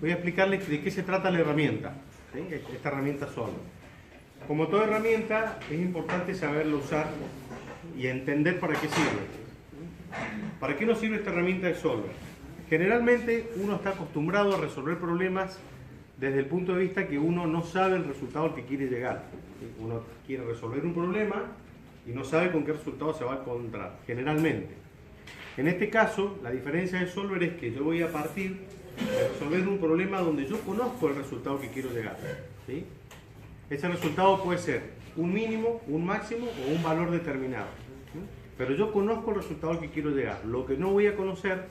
Voy a explicarles de qué se trata la herramienta, ¿sí? Esta herramienta Solver. Como toda herramienta, es importante saberla usar y entender para qué sirve. ¿Para qué nos sirve esta herramienta de Solver? Generalmente uno está acostumbrado a resolver problemas desde el punto de vista que uno no sabe el resultado al que quiere llegar. Uno quiere resolver un problema y no sabe con qué resultado se va a encontrar, generalmente. En este caso, la diferencia de Solver es que yo voy a partir de resolver un problema donde yo conozco el resultado que quiero llegar, ¿sí? Ese resultado puede ser un mínimo, un máximo o un valor determinado, ¿sí? Pero yo conozco el resultado al que quiero llegar. Lo que no voy a conocer,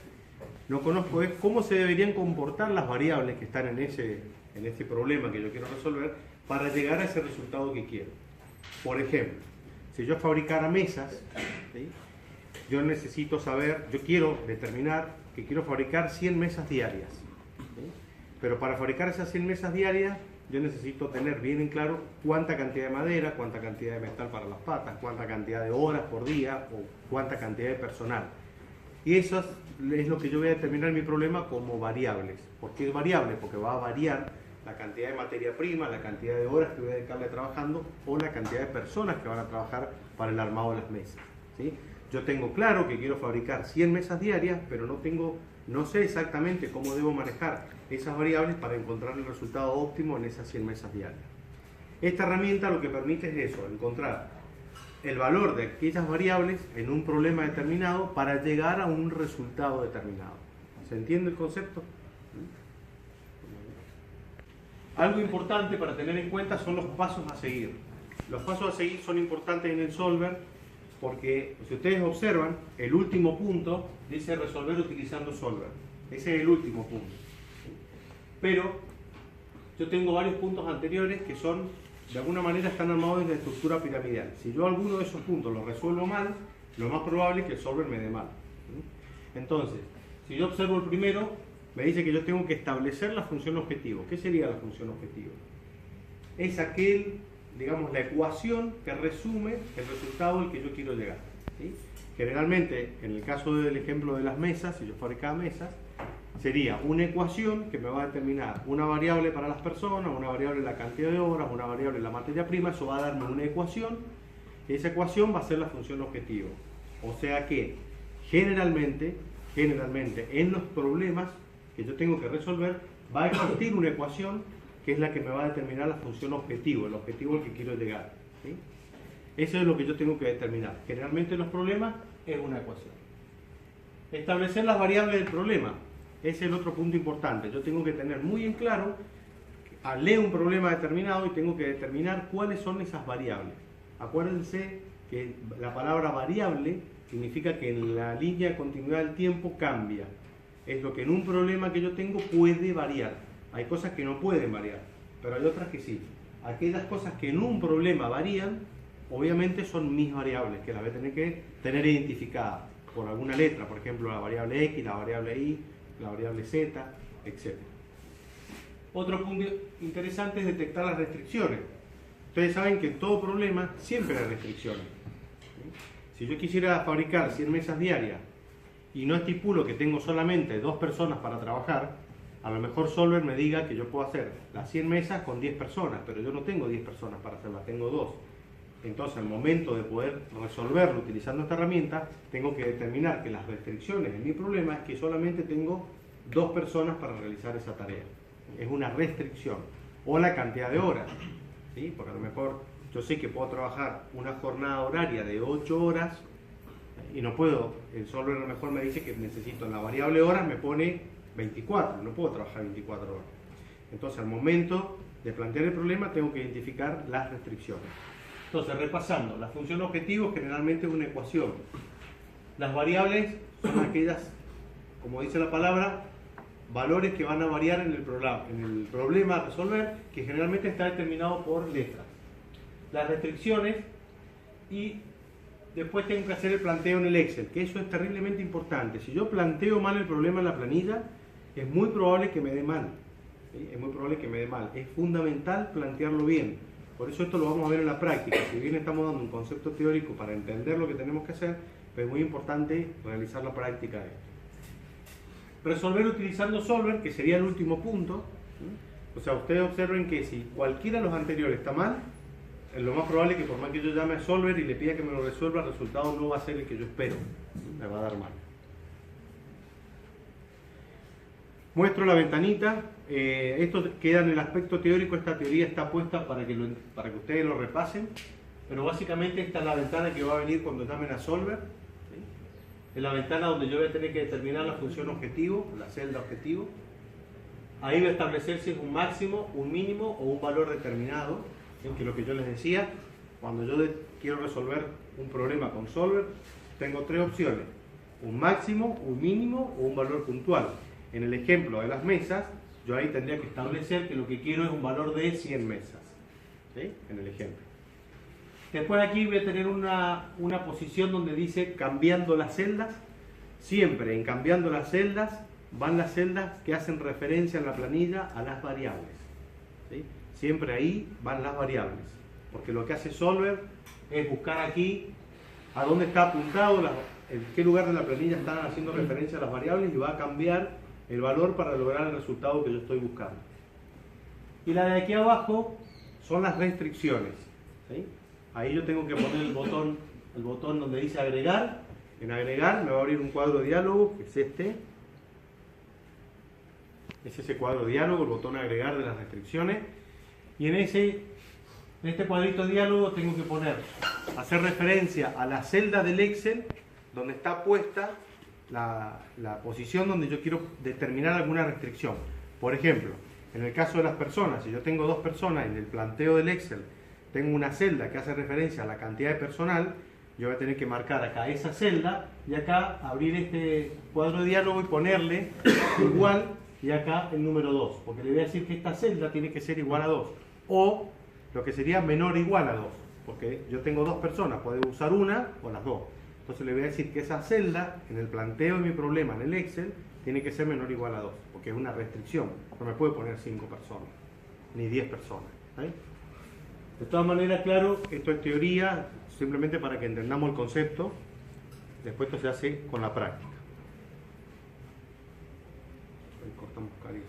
no conozco, es cómo se deberían comportar las variables que están en ese problema que yo quiero resolver para llegar a ese resultado que quiero. Por ejemplo, si yo fabricara mesas, ¿sí? Yo necesito saber, yo quiero determinar que quiero fabricar 100 mesas diarias, ¿sí? Pero para fabricar esas 100 mesas diarias yo necesito tener bien en claro cuánta cantidad de madera, cuánta cantidad de metal para las patas, cuánta cantidad de horas por día o cuánta cantidad de personal. Y eso es lo que yo voy a determinar en mi problema como variables. ¿Por qué es variable? Porque va a variar la cantidad de materia prima, la cantidad de horas que voy a dedicarle trabajando o la cantidad de personas que van a trabajar para el armado de las mesas, ¿sí? Yo tengo claro que quiero fabricar 100 mesas diarias, pero no sé exactamente cómo debo manejar esas variables para encontrar el resultado óptimo en esas 100 mesas diarias. Esta herramienta lo que permite es eso, encontrar el valor de aquellas variables en un problema determinado para llegar a un resultado determinado. ¿Se entiende el concepto? Algo importante para tener en cuenta son los pasos a seguir. Los pasos a seguir son importantes en el Solver porque, si ustedes observan, el último punto dice resolver utilizando Solver. Ese es el último punto. Pero yo tengo varios puntos anteriores que son, de alguna manera, están armados en la estructura piramidal. Si yo alguno de esos puntos los resuelvo mal, lo más probable es que el Solver me dé mal. Entonces, si yo observo el primero, me dice que yo tengo que establecer la función objetivo. ¿Qué sería la función objetivo? Es digamos, la ecuación que resume el resultado al que yo quiero llegar, ¿sí? Generalmente, en el caso del ejemplo de las mesas, si yo fabricaba mesas, sería una ecuación que me va a determinar una variable para las personas, una variable la cantidad de horas, una variable la materia prima. Eso va a darme una ecuación, y esa ecuación va a ser la función objetivo. O sea que, generalmente, en los problemas que yo tengo que resolver, va a existir una ecuación que es la que me va a determinar la función objetivo, el objetivo al que quiero llegar, ¿sí? Eso es lo que yo tengo que determinar. Generalmente en los problemas es una ecuación. Establecer las variables del problema, ese es el otro punto importante. Yo tengo que tener muy en claro, leo un problema determinado y tengo que determinar cuáles son esas variables. Acuérdense que la palabra variable significa que en la línea de continuidad del tiempo cambia. Es lo que en un problema que yo tengo puede variar. Hay cosas que no pueden variar, pero hay otras que sí. Aquellas cosas que en un problema varían, obviamente son mis variables, que las voy a tener que tener identificadas por alguna letra, por ejemplo la variable X, la variable Y, la variable Z, etc. Otro punto interesante es detectar las restricciones. Ustedes saben que en todo problema siempre hay restricciones. Si yo quisiera fabricar 100 mesas diarias y no estipulo que tengo solamente 2 personas para trabajar, a lo mejor Solver me diga que yo puedo hacer las 100 mesas con 10 personas, pero yo no tengo 10 personas para hacerlas, tengo 2. Entonces, al momento de poder resolverlo utilizando esta herramienta, tengo que determinar que las restricciones en mi problema es que solamente tengo 2 personas para realizar esa tarea. Es una restricción. O la cantidad de horas, ¿sí? Porque a lo mejor yo sé que puedo trabajar una jornada horaria de 8 horas y no puedo. El Solver a lo mejor me dice que necesito en la variable horas, me pone 24, no puedo trabajar 24 horas. Entonces, al momento de plantear el problema, tengo que identificar las restricciones. Entonces, repasando, la función objetivo generalmente es una ecuación. Las variables son aquellas, como dice la palabra, valores que van a variar en el problema a resolver, que generalmente está determinado por letras. Las restricciones, y después tengo que hacer el planteo en el Excel, que eso es terriblemente importante. Si yo planteo mal el problema en la planilla, es muy probable que me dé mal. ¿Sí? Es muy probable que me dé mal. Es fundamental plantearlo bien. Por eso esto lo vamos a ver en la práctica. Si bien estamos dando un concepto teórico para entender lo que tenemos que hacer, pero es muy importante realizar la práctica de esto. Resolver utilizando Solver, que sería el último punto. O sea, ustedes observen que si cualquiera de los anteriores está mal, lo más probable es que por más que yo llame a Solver y le pida que me lo resuelva, el resultado no va a ser el que yo espero. Me va a dar mal. Muestro la ventanita. Esto queda en el aspecto teórico. Esta teoría está puesta para que ustedes lo repasen. Pero básicamente esta es la ventana que va a venir cuando llamen a Solver. ¿Sí? Es la ventana donde yo voy a tener que determinar la función objetivo, la celda objetivo. Ahí va a establecer si es un máximo, un mínimo o un valor determinado. ¿Sí? Que es lo que yo les decía. Cuando yo quiero resolver un problema con Solver, tengo tres opciones. Un máximo, un mínimo o un valor puntual. En el ejemplo de las mesas, yo ahí tendría que establecer que lo que quiero es un valor de 100 mesas. ¿Sí? En el ejemplo. Después aquí voy a tener una posición donde dice cambiando las celdas. Siempre en cambiando las celdas van las celdas que hacen referencia en la planilla a las variables. ¿Sí? Siempre ahí van las variables. Porque lo que hace Solver es buscar aquí a dónde está apuntado, en qué lugar de la planilla están haciendo referencia a las variables y va a cambiar el valor para lograr el resultado que yo estoy buscando. Y la de aquí abajo son las restricciones. ¿Sí? Ahí yo tengo que poner el botón donde dice agregar. En agregar me va a abrir un cuadro de diálogo, que es este. Es ese cuadro de diálogo, el botón agregar de las restricciones. Y en este cuadrito de diálogo tengo que hacer referencia a la celda del Excel donde está puesta la posición donde yo quiero determinar alguna restricción. Por ejemplo, en el caso de las personas, si yo tengo dos personas en el planteo del Excel, tengo una celda que hace referencia a la cantidad de personal, yo voy a tener que marcar acá esa celda y acá abrir este cuadro de diálogo y ponerle igual y acá el número 2, porque le voy a decir que esta celda tiene que ser igual a 2 o lo que sería menor o igual a 2, porque yo tengo dos personas, puedo usar una o las dos. Entonces le voy a decir que esa celda en el planteo de mi problema en el Excel tiene que ser menor o igual a 2, porque es una restricción, no me puede poner 5 personas ni 10 personas. ¿Sí? De todas maneras, claro, esto es teoría, simplemente para que entendamos el concepto. Después esto se hace con la práctica. Ahí cortamos cariño.